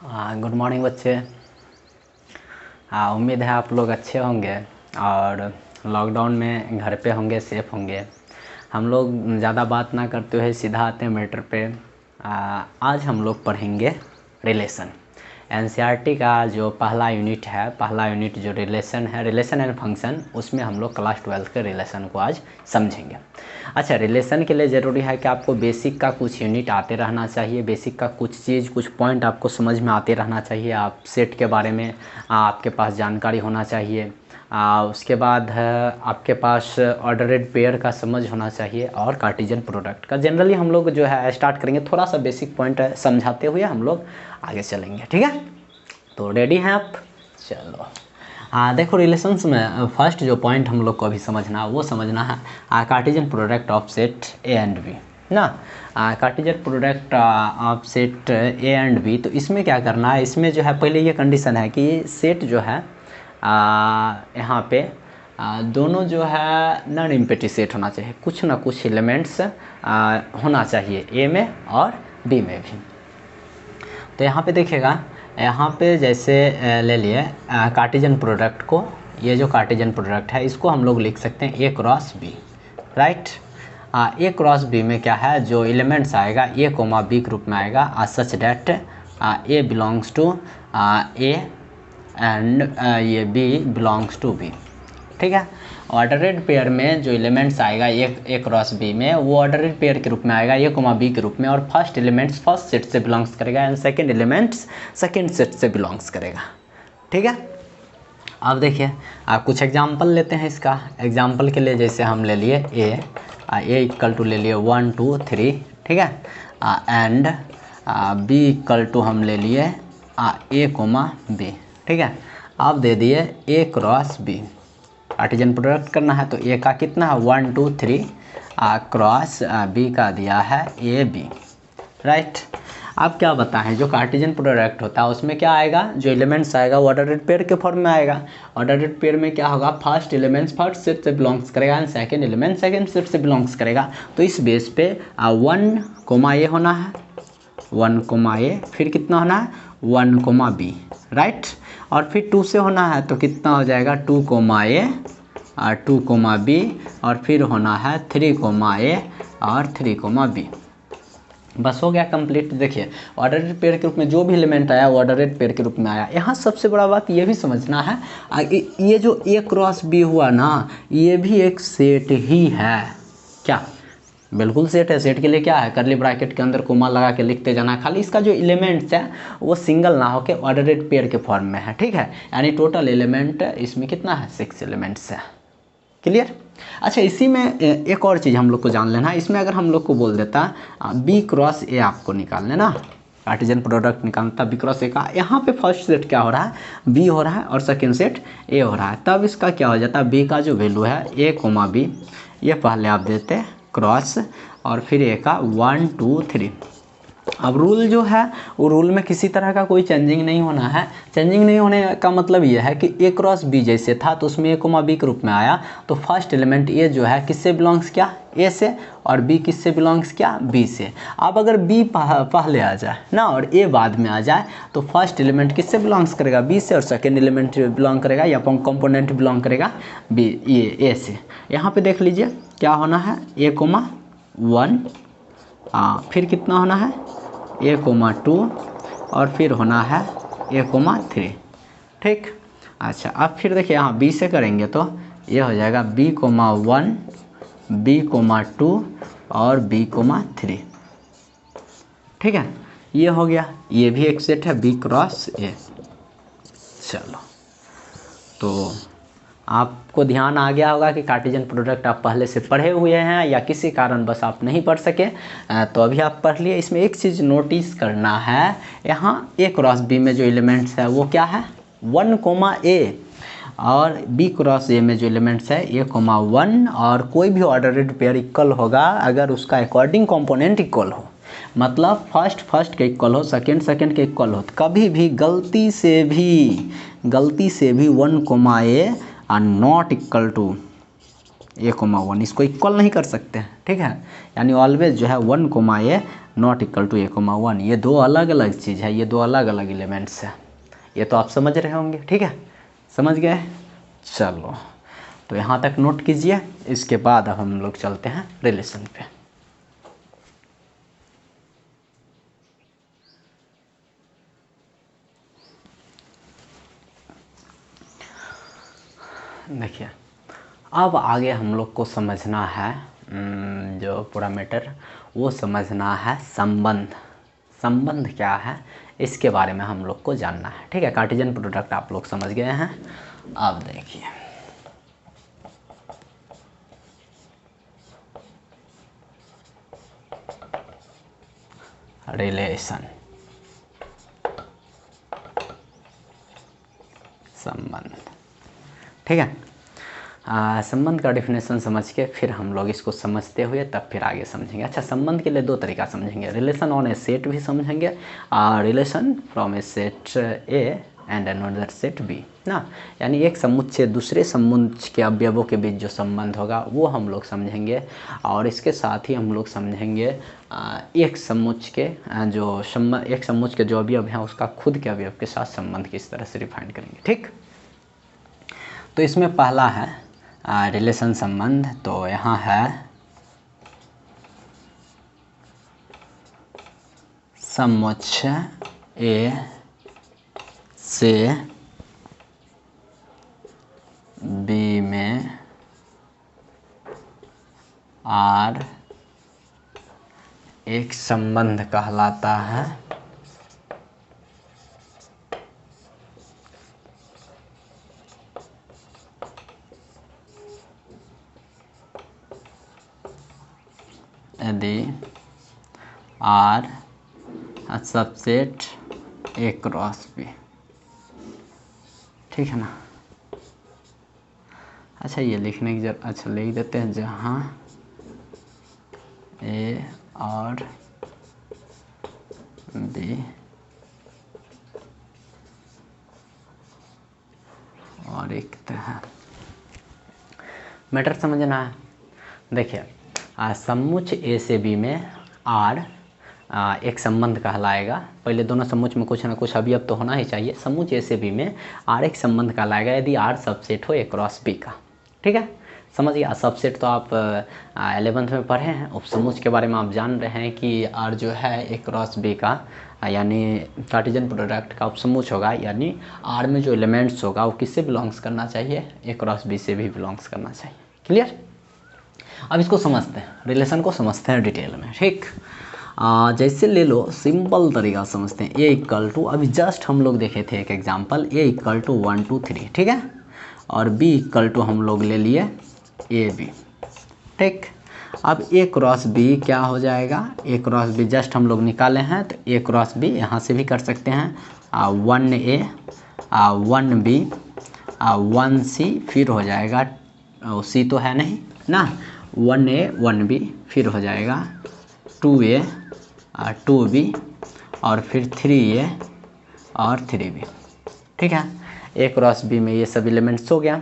Good morning बच्चे। उम्मीद है आप लोग अच्छे होंगे और लॉकडाउन में घर पे होंगे, सेफ होंगे। हम लोग ज़्यादा बात ना करते हुए सीधा आते हैं मैटर पे। आज हम लोग पढ़ेंगे रिलेशन। एनसीईआरटी का जो पहला यूनिट है, पहला यूनिट जो रिलेशन है, रिलेशन एंड फंक्शन, उसमें हम लोग क्लास 12 के रिलेशन को आज समझेंगे। अच्छा, रिलेशन के लिए ज़रूरी है कि आपको बेसिक का कुछ यूनिट आते रहना चाहिए, बेसिक का कुछ चीज़, कुछ पॉइंट आपको समझ में आते रहना चाहिए। आप सेट के बारे में आपके पास जानकारी होना चाहिए। उसके बाद आपके पास ऑर्डरेड पेयर का समझ होना चाहिए और कार्टेशियन प्रोडक्ट का। जनरली हम लोग जो है स्टार्ट करेंगे, थोड़ा सा बेसिक पॉइंट समझाते हुए हम लोग आगे चलेंगे, ठीक है। तो रेडी हैं आप? चलो, देखो रिलेशंस में फर्स्ट जो पॉइंट हम लोग को अभी समझना, वो समझना है Cartesian product of set A and B ना। Cartesian product of set A and B, तो इसमें क्या करना है, इसमें जो है पहले ये कंडीशन है कि सेट जो है यहाँ पे दोनों जो है नॉन एम्प्टी सेट होना चाहिए, कुछ ना कुछ एलिमेंट्स होना चाहिए ए में और बी में भी। तो यहाँ पे देखिएगा, यहाँ पे जैसे ले लिए कार्टेशियन प्रोडक्ट को, ये जो कार्टेशियन प्रोडक्ट है इसको हम लोग लिख सकते हैं ए क्रॉस बी, राइट। ए क्रॉस बी में क्या है, जो एलिमेंट्स आएगा ए कोमा बी के रूप में आएगा, such that A belongs to A and ये बी बिलोंग्स टू बी, ठीक है। ऑर्डरेड पेयर में जो एलिमेंट्स आएगा ए क्रॉस बी में, वो ऑर्डरेड पेयर के रूप में आएगा ए कोमा बी के रूप में, और फर्स्ट एलिमेंट्स फर्स्ट सेट से बिलोंग्स करेगा and second elements second set से बिलोंग्स करेगा, ठीक है। अब देखिए, आप कुछ एग्जांपल लेते हैं इसका। एग्जांपल के लिए जैसे हम ले लिए ए इक्वल टू ले लिए 1 2 3, ठीक है, एंड बी इक्वल टू हम ले लिए ए कोमा बी, ठीक है। अब दे दिए ए क्रॉस बी, कार्टेशियन प्रोडक्ट करना है, तो ए का कितना है 1 2 3 क्रॉस बी का दिया है ए बी, राइट। अब क्या बताएं, जो कार्टेशियन प्रोडक्ट होता है उसमें क्या आएगा, जो एलिमेंट्स आएगा वो ऑर्डरेड पेयर के फॉर्म में आएगा। ऑर्डरेड पेयर में क्या होगा, फर्स्ट एलिमेंट्स फर्स्ट सेट से बिलोंग्स करेगा and second element second set से बिलोंग्स करेगा। तो इस बेस पे 1 कोमा ए होना है, 1 कोमा ए, फिर कितना होना है 1 कोमा बी, राइट। और फिर 2 से होना है तो कितना हो जाएगा 2 कोमा ए और 2 कोमा बी, और फिर होना है 3 कोमा ए और 3 कोमा बी। बस हो गया कंप्लीट। देखिए, ऑर्डरेड पेयर के रूप में जो भी एलिमेंट आया वो ऑर्डरेड पेयर के रूप में आया। यहाँ सबसे बड़ा बात ये भी समझना है, ये जो ए क्रॉस बी हुआ ना, ये भी एक सेट ही है। क्या? बिल्कुल सेट है। सेट के लिए क्या है, करली ब्रैकेट के अंदर कोमा लगा के लिखते जाना है, खाली इसका जो एलिमेंट्स है वो सिंगल ना होके ऑर्डरेड पेयर के फॉर्म में है, ठीक है। यानी टोटल एलिमेंट इसमें कितना है, 6 एलिमेंट्स है। क्लियर? अच्छा, इसी में एक और चीज़ हम लोग को जान लेना है। इसमें अगर हम लोग को बोल देता बी क्रॉस ए आपको निकाल लेना, कार्टेशियन प्रोडक्ट निकालता बी क्रॉस ए का, यहाँ पे फर्स्ट सेट क्या हो रहा है, बी हो रहा है और सेकेंड सेट ए हो रहा है, तब इसका क्या हो जाता है, बी का जो वैल्यू है ए कोमा बी, ये पहले आप देते क्रॉस और फिर ए का 1 2 3। अब रूल जो है वो रूल में किसी तरह का कोई चेंजिंग नहीं होना है। चेंजिंग नहीं होने का मतलब ये है कि ए क्रॉस बी जैसे था तो उसमें ए कोमा बी के रूप में आया, तो फर्स्ट एलिमेंट ए जो है किससे बिलोंग्स किया, ए से, और बी किससे बिलोंग्स किया, बी से। अब अगर बी पहले आ जाए ना और ए बाद में आ जाए तो फर्स्ट एलिमेंट किससे बिलोंग्स करेगा, बी से, और सेकेंड एलिमेंट बिलोंग करेगा या कंपोनेंट बिलोंग करेगा बी ए से। यहाँ पे देख लीजिए क्या होना है, ए कोमा 1, फिर कितना होना है ए कोमा 2, और फिर होना है ए कोमा 3, ठीक। अच्छा, अब फिर देखिए यहाँ बी से करेंगे तो ये हो जाएगा बी कोमा 1, बी कोमा 2 और बी कोमा 3, ठीक है। ये हो गया, ये भी एक सेट है बी क्रॉस ए। चलो, तो आपको ध्यान आ गया होगा कि कार्टेशियन प्रोडक्ट आप पहले से पढ़े हुए हैं या किसी कारण बस आप नहीं पढ़ सके, तो अभी आप पढ़ लिए। इसमें एक चीज़ नोटिस करना है, यहाँ ए क्रॉस बी में जो एलिमेंट्स है वो क्या है 1 कोमा ए, और बी क्रॉस ए में जो एलिमेंट्स है ए कोमा 1, और कोई भी ऑर्डरेड पेयर इक्वल होगा अगर उसका अकॉर्डिंग कंपोनेंट इक्वल हो, मतलब फर्स्ट के इक्वल हो, सेकंड के इक्वल हो। तो कभी भी गलती से भी 1 comma A R not equal to A comma 1, इसको इक्वल नहीं कर सकते हैं, ठीक है। यानी ऑलवेज जो है 1 comma A not equal to a,1। ये दो अलग अलग चीज़ है, ये दो अलग अलग एलिमेंट्स है। ये तो आप समझ रहे होंगे, ठीक है, समझ गए। चलो तो यहाँ तक नोट कीजिए। इसके बाद अब हम लोग चलते हैं रिलेशन पे। देखिए अब आगे हम लोग को समझना है जो पूरा मैटर वो समझना है संबंध। संबंध क्या है इसके बारे में हम लोग को जानना है, ठीक है। कार्टेशियन प्रोडक्ट आप लोग समझ गए हैं। अब देखिए रिलेशन, संबंध, ठीक है। संबंध का डेफिनेशन समझ के फिर हम लोग इसको समझते हुए तब फिर आगे समझेंगे। अच्छा, संबंध के लिए दो तरीका समझेंगे, रिलेशन ऑन ए सेट भी समझेंगे और relation from a set A and another set B ना, यानी एक समुच्चय दूसरे समुच्चय के अवयवों के बीच जो संबंध होगा वो हम लोग समझेंगे। और इसके साथ ही हम लोग समझेंगे एक समुच्चय के एक समुच्चय के जो अवयव हैं उसका खुद के अवयव के साथ संबंध किस तरह से डिफाइन करेंगे, ठीक। तो इसमें पहला है रिलेशन संबंध। तो यहाँ है समुच्चय ए से बी में आर एक संबंध कहलाता है। यदि R subset A cross B, ठीक है ना। अच्छा ये लिखने की अच्छा लिख देते हैं, जहाँ ए और बी और एक है मैटर समझना है। देखिए समुच्चय ए से बी में आर एक संबंध कहलाएगा। पहले दोनों समुच्चय में कुछ ना कुछ अवयव तो होना ही चाहिए। समुच्चय ए से बी में आर एक संबंध कहलाएगा यदि आर सबसेट हो ए क्रॉस बी का, ठीक है। समझिए सबसेट तो आप 11th में पढ़े हैं। उपसमुच्चय के बारे में आप जान रहे हैं कि आर जो है ए क्रॉस बी का यानी कार्टेशियन प्रोडक्ट का उपसमुच्चय होगा, यानी आर में जो एलिमेंट्स होगा वो किससे बिलोंग्स करना चाहिए, ए क्रॉस बी से भी बिलोंग्स करना चाहिए। क्लियर। अब इसको समझते हैं, रिलेशन को समझते हैं डिटेल में, ठीक। जैसे ले लो सिंपल तरीका समझते हैं। ए इक्वल टू, अभी जस्ट हम लोग देखे थे एक एग्जांपल, ए इक्वल टू 1 2 3, ठीक है। और बी इक्वल टू हम लोग ले लिए ए बी, ठीक। अब ए क्रॉस बी क्या हो जाएगा, ए क्रॉस बी जस्ट हम लोग निकाले हैं तो ए क्रॉस बी यहाँ से भी कर सकते हैं 1 ए 1 बी 1 सी, फिर हो जाएगा सी तो है नहीं ना, 1 ए 1 बी, फिर हो जाएगा 2 ए 2 बी और फिर 3 ए और 3 बी, ठीक है। ए क्रॉस बी में ये सब एलिमेंट्स हो गया।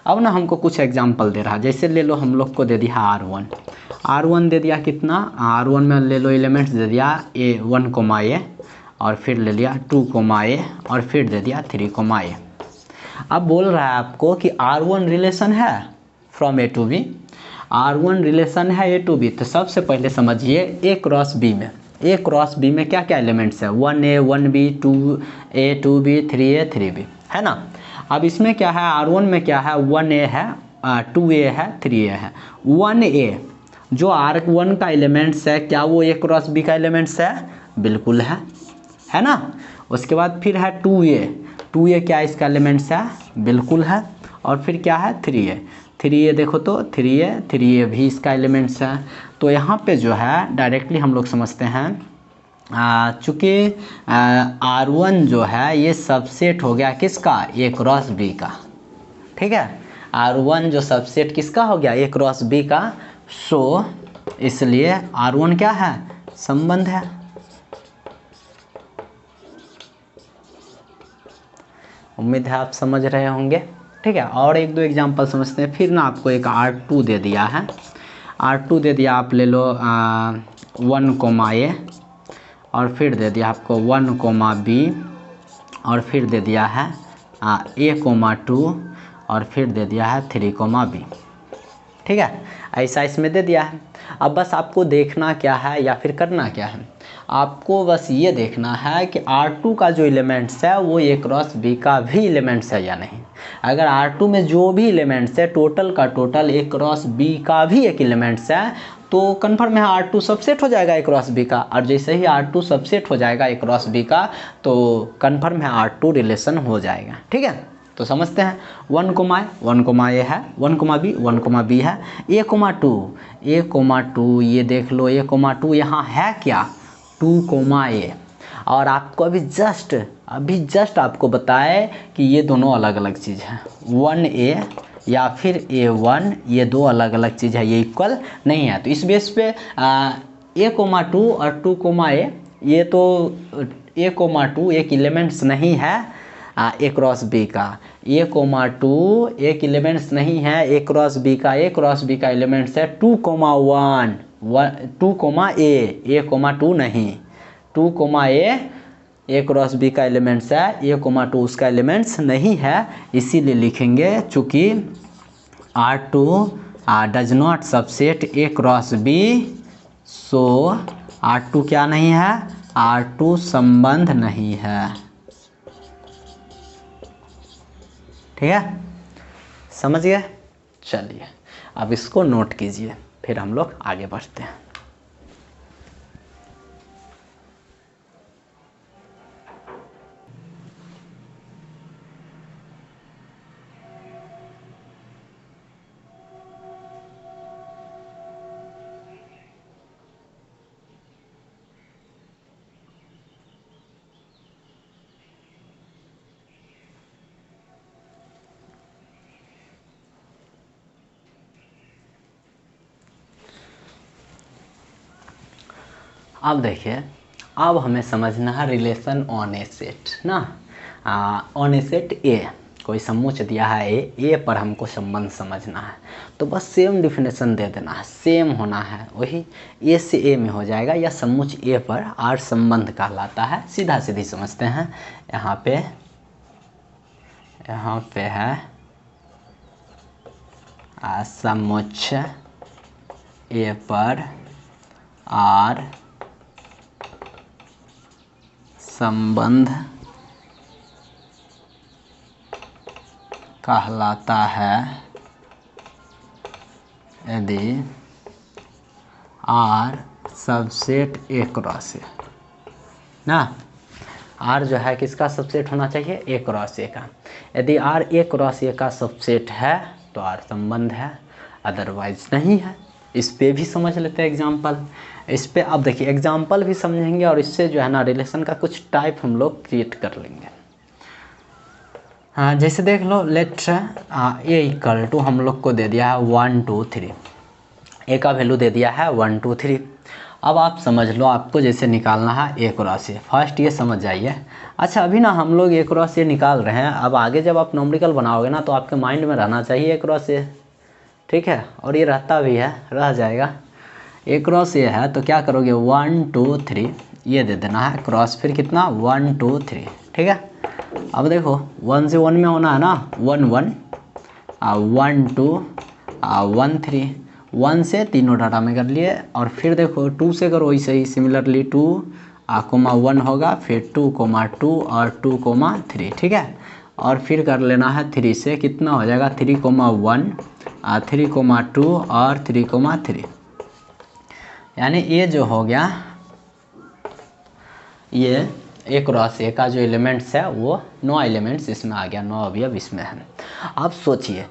अब ना हमको कुछ एग्जांपल दे रहा, जैसे ले लो हम लोग को दे दिया R1 दे दिया कितना, R1 में ले लो एलिमेंट्स दे दिया ए 1 कोमा ए और फिर ले लिया 2 कोमा ए और फिर दे दिया 3 कोमा ए। अब बोल रहा है आपको कि R1 रिलेशन है from A to B, R1 relation है ए टू बी। तो सबसे पहले समझिए ए क्रॉस बी में, ए क्रॉस बी में क्या क्या एलिमेंट्स है, 1 ए 1 बी 2 ए 2 बी 3 ए 3 बी, है ना। अब इसमें क्या है, R1 में क्या है, 1 ए है 2 ए है 3 ए है। 1 ए जो R1 का एलिमेंट्स है, क्या वो ए क्रॉस बी का एलिमेंट्स है, बिल्कुल है ना। उसके बाद फिर है 2 ए क्या इसका एलिमेंट्स है, बिल्कुल है। और फिर क्या है 3 ए देखो तो 3 ए भी इसका एलिमेंट्स है। तो यहाँ पे जो है डायरेक्टली हम लोग समझते हैं चूँकि R1 जो है ये सबसेट हो गया किसका, ए क्रॉस बी का, ठीक है। R1 जो सबसेट किसका हो गया, ए क्रॉस बी का। सो इसलिए R1 क्या है, संबंध है। उम्मीद है आप समझ रहे होंगे, ठीक है। और एक दो एग्जांपल समझते हैं, फिर ना आपको एक R2 दे दिया है, R2 दे दिया, आप ले लो 1, और फिर दे दिया आपको 1, B, और फिर दे दिया है A, 2, और फिर दे दिया है 3, B। ठीक है, ऐसा इसमें दे दिया है। अब बस आपको देखना क्या है या फिर करना क्या है, आपको बस ये देखना है कि R2 का जो एलिमेंट्स है वो A क्रॉस B का भी एलिमेंट्स है या नहीं। अगर R2 में जो भी एलिमेंट्स है टोटल का टोटल A क्रॉस B का भी एक एलिमेंट्स है तो कन्फर्म है R2 सबसेट हो जाएगा A क्रॉस B का, और जैसे ही R2 सबसेट हो जाएगा A क्रॉस B का तो कन्फर्म है R2 रिलेशन हो जाएगा। ठीक है, तो समझते हैं 1, A है, 1, B है, A, 2 ये देख लो, A, 2 यहाँ है क्या 2, A, और आपको अभी जस्ट आपको बताए कि ये दोनों अलग अलग चीज़ है। 1A या फिर A1 ये दो अलग अलग चीज़ है, ये इक्वल नहीं है। तो इस बेस पे A, 2 और 2, A ये तो A, 2 एक एलिमेंट्स नहीं है A क्रॉस B का, A, 2 एक एलिमेंट्स नहीं है A क्रॉस B का। A क्रॉस B का एलिमेंट्स है 2, 1, 2, A, 2 नहीं, 2, A क्रॉस B का एलिमेंट्स है, A, 2 उसका एलिमेंट्स नहीं है। इसीलिए लिखेंगे चूँकि R2 does not subset A cross B, so R2 क्या नहीं है, R2 संबंध नहीं है। ठीक है, समझ गए। चलिए अब इसको नोट कीजिए, फिर हम लोग आगे बढ़ते हैं। अब देखिए, अब हमें समझना है रिलेशन ऑन ए सेट ना। ऑन ए सेट ए, कोई समूच दिया है ए पर हमको संबंध समझना है, तो बस सेम डिफिनेशन दे देना है, सेम होना है, वही ए से ए में हो जाएगा, या समूच ए पर आर संबंध कहलाता है। सीधा सीधी समझते हैं। यहाँ पे है समूच ए पर आर संबंध कहलाता है यदि R subset A cross A ना। R जो है किसका सबसेट होना चाहिए, A क्रॉस A का। यदि R A क्रॉस A का सबसेट है तो R संबंध है, अदरवाइज नहीं है। इस पे भी समझ लेते हैं एग्जाम्पल। इस पे आप देखिए एग्जाम्पल भी समझेंगे और इससे जो है ना रिलेशन का कुछ टाइप हम लोग क्रिएट कर लेंगे। हाँ, जैसे देख लो, लेट A इक्वल टू हम लोग को दे दिया है 1, 2, 3, A का वैल्यू दे दिया है 1, 2, 3। अब आप समझ लो, आपको जैसे निकालना है A क्रॉस A, फर्स्ट ये समझ जाइए। अच्छा, अभी ना हम लोग A क्रॉस A निकाल रहे हैं, अब आगे जब आप न्यूमेरिकल बनाओगे ना तो आपके माइंड में रहना चाहिए A क्रॉस A। ठीक है, और ये रहता भी है, रह जाएगा। A क्रॉस A है तो क्या करोगे 1, 2, 3 ये दे देना है क्रॉस, फिर कितना 1, 2, 3। ठीक है, अब देखो 1 से 1 में होना है ना, 1, 1, 1, 2, 1, 3, 1 से तीनों डाटा में कर लिए, और फिर देखो 2 से करो वैसे ही सिमिलरली 2, 1 होगा, फिर 2, 2 और 2, 3। ठीक है, और फिर कर लेना है 3 से, कितना हो जाएगा 3, 1, 3, 2 और 3, 3। यानी ये जो हो गया, ये A क्रॉस A का जो एलिमेंट्स है वो 9 एलिमेंट्स इसमें आ गया, 9 अवयव इसमें है। आप सोचिए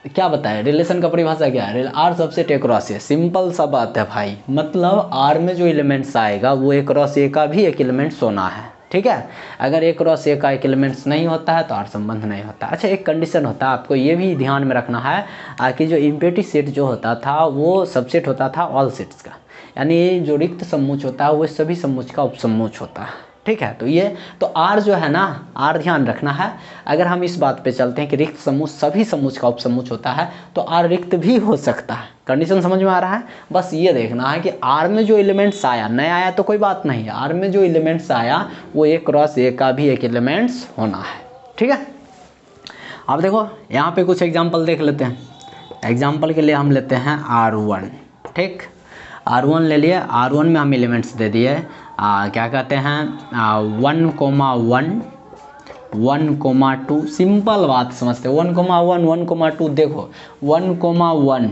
क्या बताए, रिलेशन का परिभाषा क्या है, R subset A cross A। Simple सा बात है भाई, मतलब आर में जो एलिमेंट्स आएगा वो A क्रॉस A का भी एक एलिमेंट्स होना है। ठीक है, अगर A क्रॉस A का एक एलिमेंट्स नहीं होता है तो आर संबंध नहीं होता। अच्छा, एक कंडीशन होता है, आपको ये भी ध्यान में रखना है कि जो इम्प्योरिटी सेट जो होता था वो सबसेट होता था ऑल सेट्स का, यानी जो रिक्त समूच होता है वो सभी समूच का उपसमूच होता है। ठीक है, तो ये तो R जो है ना, R ध्यान रखना है। अगर हम इस बात पे चलते हैं कि रिक्त समूच सभी समूच का उपसमूच होता है तो R रिक्त भी हो सकता है। कंडीशन समझ में आ रहा है। बस ये देखना है कि आर में जो एलिमेंट्स आया, नया आया तो कोई बात नहीं, आर में जो एलिमेंट्स आया वो ए क्रॉस ए का भी एक एलिमेंट्स होना है। ठीक है, अब देखो यहाँ पे कुछ एग्जाम्पल देख लेते हैं। एग्जाम्पल के लिए हम लेते हैं R1। ठीक, R1 ले लिए। R1 में हम एलिमेंट्स दे दिए क्या कहते हैं 1,1 1,2। सिंपल बात समझते हैं, 1,1 1,2। देखो 1,1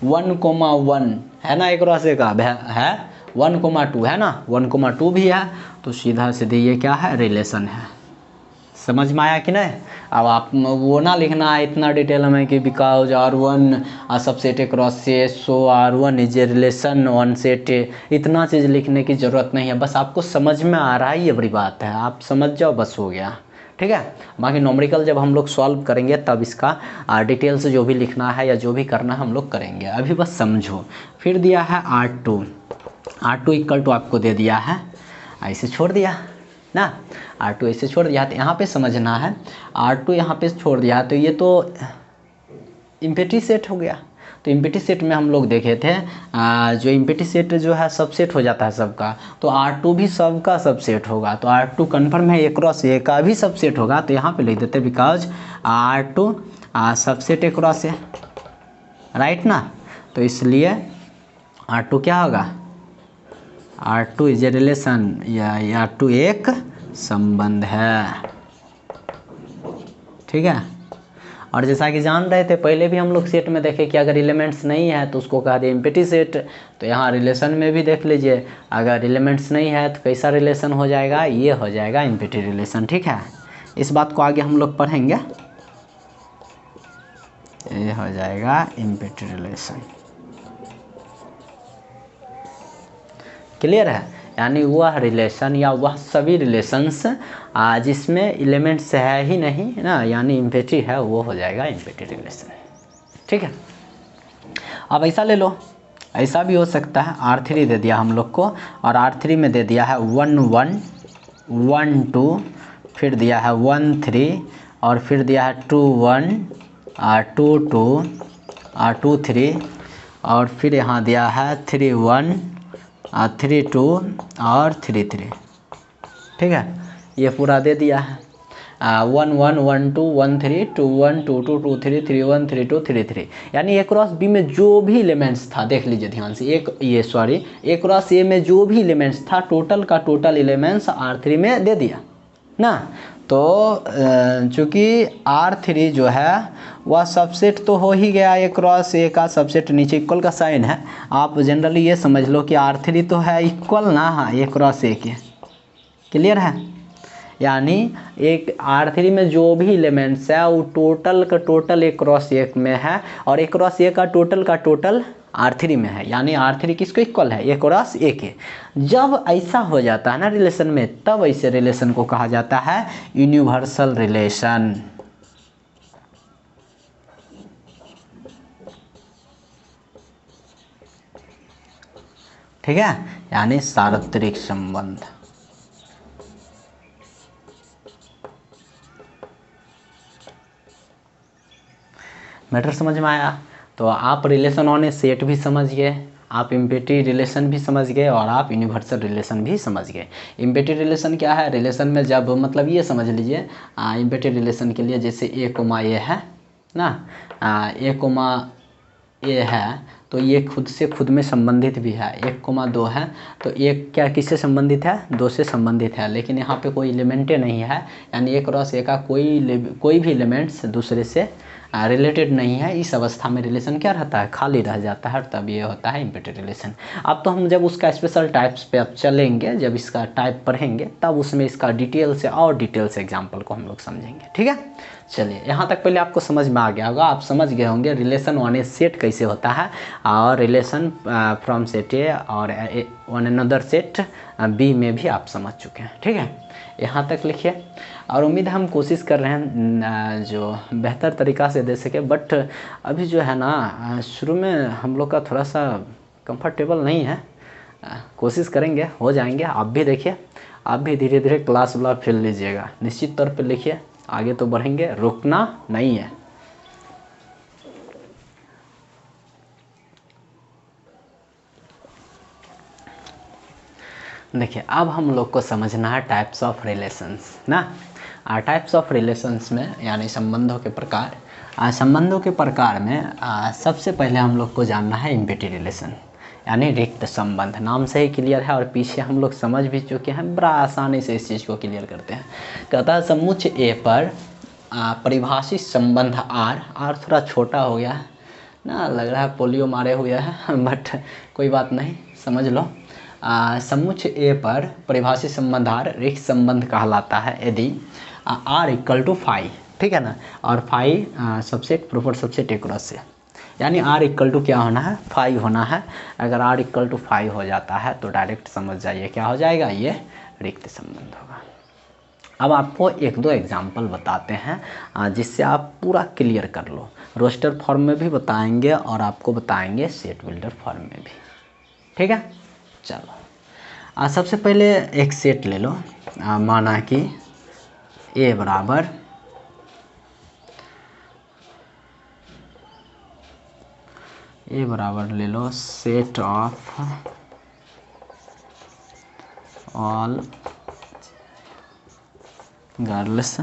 1,1 है ना, एक क्रॉस एक है 1,2 है ना, 1,2 भी है, तो सीधा सीधे ये क्या है, रिलेशन है। समझ में आया कि नहीं। अब आप वो ना लिखना है इतना डिटेल में कि बिकॉज R1 सबसेट क्रॉस से सो R1 is a relation on set, इतना चीज़ लिखने की ज़रूरत नहीं है। बस आपको समझ में आ रहा है, ये बड़ी बात है, आप समझ जाओ बस हो गया। ठीक है, बाकी नॉमेरिकल जब हम लोग सॉल्व करेंगे तब इसका डिटेल से जो भी लिखना है या जो भी करना है हम लोग करेंगे, अभी बस समझो। फिर दिया है R2 इक्वल टू आपको दे दिया है, ऐसे छोड़ दिया ना, R2 ऐसे छोड़ दिया। तो यहाँ पे समझना है, R2 यहाँ पे छोड़ दिया तो ये तो इम्पिटी सेट हो गया। तो इम्पिटी सेट में हम लोग देखे थे जो इम्पिटी सेट जो है सबसेट हो जाता है सबका, तो R2 भी सबका सबसेट होगा। तो R2 कन्फर्म है, ए क्रॉस ए का भी सबसेट होगा। तो यहाँ पे लिख देते because R2 subset A cross A, right ना। तो इसलिए R2 क्या होगा, R2 इज ए रिलेशन, या R2 एक संबंध है। ठीक है, और जैसा कि जान रहे थे पहले भी हम लोग सेट में देखे कि अगर एलिमेंट्स नहीं है तो उसको कहा दिया इम्पिटी सेट। तो यहाँ रिलेशन में भी देख लीजिए, अगर एलिमेंट्स नहीं है तो कैसा रिलेशन हो जाएगा, ये हो जाएगा इम्पिटी रिलेशन। ठीक है, इस बात को आगे हम लोग पढ़ेंगे, ये हो जाएगा इम्पिटी रिलेशन। क्लियर है, यानी वह रिलेशन या वह सभी रिलेशंस जिसमें एलिमेंट्स है ही नहीं ना, यानी इम्पिटी है, वो हो जाएगा इम्पिटी रिलेशन। ठीक है, अब ऐसा ले लो, ऐसा भी हो सकता है। R3 दे दिया हम लोग को, और R3 में दे दिया है 1 1 1 2, फिर दिया है 1 3, और फिर दिया है 2 1 2 2 2 3, और फिर यहाँ दिया है 3 1 3 2 और 3 3। ठीक है, ये पूरा दे दिया है 1 1 1 2 1 3 2 1 2 2 2 3 3 1 3 2 3 3। यानी ए क्रॉस बी में जो भी एलिमेंट्स था, देख लीजिए ध्यान से, ए क्रॉस ए में जो भी एलिमेंट्स था टोटल का टोटल एलिमेंट्स R3 में दे दिया ना। तो चूँकि R3 जो है वह सबसेट तो हो ही गया, ए क्रॉस ए का सबसेट, नीचे इक्वल का साइन है। आप जनरली ये समझ लो कि R3 तो है इक्वल ना, हाँ, ए क्रॉस ए के। क्लियर है, यानी एक R3 में जो भी एलिमेंट्स है वो टोटल का टोटल ए क्रॉस ए में है, और ए क्रॉस ए का टोटल R3 में है। यानी R3 किसको इक्वल है, ए क्रॉस ए के। जब ऐसा हो जाता है ना रिलेशन में, तब ऐसे रिलेशन को कहा जाता है यूनिवर्सल रिलेशन। ठीक है, यानी सार्वत्रिक संबंध। मैटर समझ में आया। तो आप रिलेशन ऑन ए सेट भी समझ गए, आप इम्पिटी रिलेशन भी समझ गए, और आप यूनिवर्सल रिलेशन भी समझ गए। इम्पिटी रिलेशन क्या है, रिलेशन में जब मतलब ये समझ लीजिए इम्पिटी रिलेशन के लिए जैसे ए कोमा ए है ना, ए कोमा ए है तो ये खुद से खुद में संबंधित भी है। 1,2 है तो एक क्या किससे संबंधित है, 2 से संबंधित है, लेकिन यहाँ पे कोई एलिमेंटे नहीं है, यानी ए क्रॉस ए का कोई भी एलिमेंट्स दूसरे से रिलेटेड नहीं है। इस अवस्था में रिलेशन क्या रहता है, खाली रह जाता है, तब ये होता है इम्पिटी रिलेशन। अब तो हम जब उसका स्पेशल टाइप्स पे अब चलेंगे, जब इसका टाइप पढ़ेंगे तब उसमें इसका डिटेल से और डिटेल से एग्जाम्पल को हम लोग समझेंगे। ठीक है, चलिए यहाँ तक पहले आपको समझ में आ गया होगा, आप समझ गए होंगे रिलेशन ऑन ए सेट कैसे होता है, और रिलेशन फ्रॉम सेट ए और ऑन अनदर सेट बी में भी आप समझ चुके हैं। ठीक है, यहाँ तक लिखिए, और उम्मीद है हम कोशिश कर रहे हैं जो बेहतर तरीक़ा से दे सके। बट अभी जो है ना शुरू में हम लोग का थोड़ा सा कंफर्टेबल नहीं है, कोशिश करेंगे हो जाएंगे। आप भी देखिए, आप भी धीरे धीरे क्लास वाला फील लीजिएगा, निश्चित तौर पे लिखिए, आगे तो बढ़ेंगे, रुकना नहीं है। देखिए अब हम लोग को समझना है टाइप्स ऑफ रिलेशंस ना। टाइप्स ऑफ रिलेशंस में यानी संबंधों के प्रकार। संबंधों के प्रकार में सबसे पहले हम लोग को जानना है एम्प्टी रिलेशन यानी रिक्त संबंध। नाम से ही क्लियर है और पीछे हम लोग समझ भी चुके हैं, बड़ा आसानी से इस चीज़ को क्लियर करते हैं। कहता है समुच्चय ए पर परिभाषित संबंध आर थोड़ा छोटा हो गया है ना, लग रहा है पोलियो मारे हुए है बट कोई बात नहीं, समझ लो। समुच्चय ए पर परिभाषित संबंध आर रिक्त संबंध कहलाता है यदि आर इक्वल टू 5, ठीक है ना, और 5 सबसेट प्रोपर सबसेट एक्रोस से, यानी आर इक्वल टू क्या होना है 5 होना है। अगर आर इक्वल टू 5 हो जाता है तो डायरेक्ट समझ जाइए क्या हो जाएगा, ये रिक्त संबंध होगा। अब आपको एक दो एग्जाम्पल बताते हैं जिससे आप पूरा क्लियर कर लो। रोस्टर फॉर्म में भी बताएंगे और आपको बताएंगे सेट बिल्डर फॉर्म में भी, ठीक है। चलो सबसे पहले एक सेट ले लो। माना कि ए बराबर ले लो set of all girls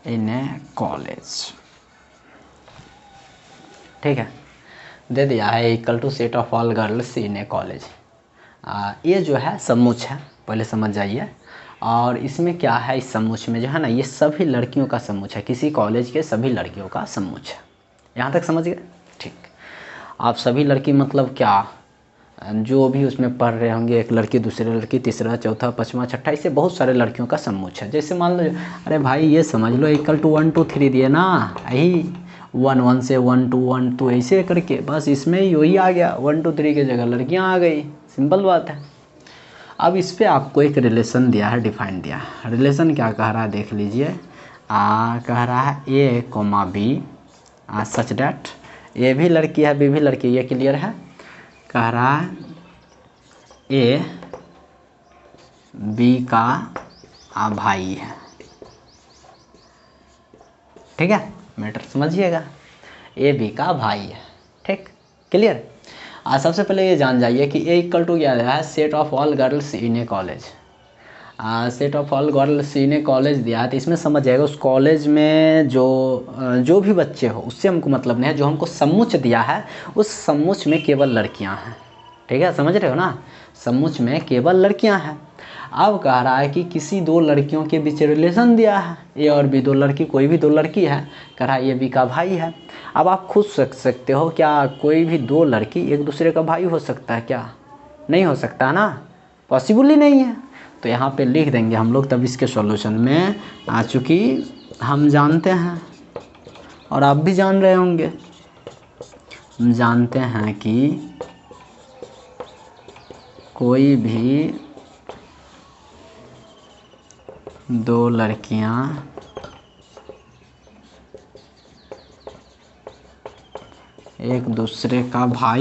in a college, ठीक है, दे दिया है equal to set of all girls in a college. ये जो है समुच्चय है, पहले समझ जाइए। और इसमें क्या है, इस समुच्चय में जो है ना, ये सभी लड़कियों का समुच्चय है, किसी कॉलेज के सभी लड़कियों का समुच्चय है। यहाँ तक समझ गए, ठीक। आप सभी लड़की मतलब क्या, जो भी उसमें पढ़ रहे होंगे, एक लड़की दूसरी लड़की तीसरा चौथा पाँचवा छठा, इससे बहुत सारे लड़कियों का समुच्चय है। जैसे मान लो, अरे भाई ये समझ लो इक्वल टू 1 2 3 दिए ना, यही 1 1 से 1 2 1 2 ऐसे करके बस इसमें ही वही आ गया, 1 2 3 की जगह लड़कियां आ गई, सिंपल बात है। अब इस पे आपको एक रिलेशन दिया है, डिफाइन दिया है। रिलेशन क्या कह रहा है देख लीजिए। कह रहा है ए कोमा बी सच डैट, ए भी लड़की है बी भी लड़की, ये क्लियर है। कह रहा है ए बी का भाई है, ठीक है, मैटर समझिएगा, ए बी का भाई है, ठीक, क्लियर। सबसे पहले ये जान जाइए कि ए इक्वल टू क्या है, set of all girls in a college. Set of all girls in a college दिया है, तो इसमें समझ जाएगा उस कॉलेज में जो भी बच्चे हो उससे हमको मतलब नहीं है, जो हमको समुच्चय दिया है उस समुच्चय में केवल लड़कियां हैं, ठीक है, समझ रहे हो ना, समुच्चय में केवल लड़कियां हैं। अब कह रहा है कि किसी दो लड़कियों के बीच रिलेशन दिया है, ए और बी दो लड़की, कोई भी दो लड़की है, कह रहा है ये बी का भाई है। अब आप खुद सोच सकते हो, क्या कोई भी दो लड़की एक दूसरे का भाई हो सकता है क्या, नहीं हो सकता ना, पॉसिबल ही नहीं है। तो यहाँ पे लिख देंगे हम लोग, तब इसके सॉल्यूशन में चूँकि हम जानते हैं और आप भी जान रहे होंगे, हम जानते हैं कि कोई भी दो लड़कियां एक दूसरे का भाई